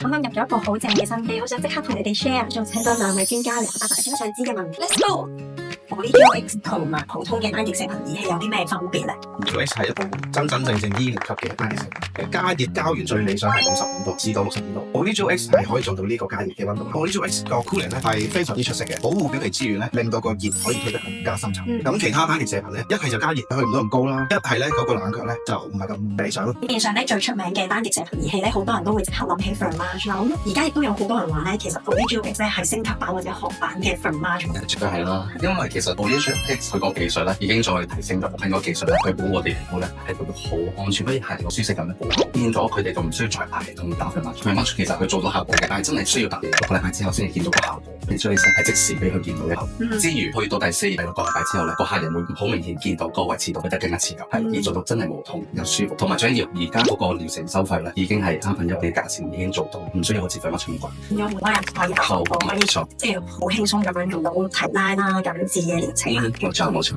啱啱入咗一部好正嘅新機，好想即刻同你哋 share，仲請咗2位專家嚟答大家想知嘅問題。Let's go！ Audio X 同埋普通嘅單極射頻儀器有啲咩分別咧？Audio X 係一部真正醫療級嘅單極射頻，加熱膠原最理想係55度至到62度。Audio X 係可以做到呢個加熱嘅溫度。Audio X 個 cooling 咧係非常之出色嘅，保護表皮之餘咧，令到個熱可以推得更加深層。咁其他單極射頻咧，一係就加熱去唔到咁高啦，一係咧嗰個冷卻咧就唔係咁理想。面上咧最出名嘅單極射頻儀器咧，好多人都會即刻諗起 Thermage 啦。咁而家亦都有好多人話咧，其實 Audio X 咧係升級版或者學版嘅 Thermage。絕對係啦，因為其實 Audio X 佢個技術咧已經再提升咗，喺個技術咧去保護我哋皮膚咧係做到好安全，可以係個舒適感嘅保護，變咗佢哋就唔需要再排同打 Thermage。其實佢做到效果嘅，但係真係需要特別6個禮拜之後先至見到個效果。Audio X 係即時俾佢見到嘅。之餘去到第4、第6個禮拜之後咧，個客人會好明顯見到個維持度佢得更加持久，係而做到真係無痛又舒服。同埋最緊要而家嗰個療程收費咧已經係1/3嘅價錢已經做到，唔需要好似 Thermage咁貴。有好多人可以效果可以即係好輕鬆咁樣用到提拉啦、緊緻嘅療程。冇錯。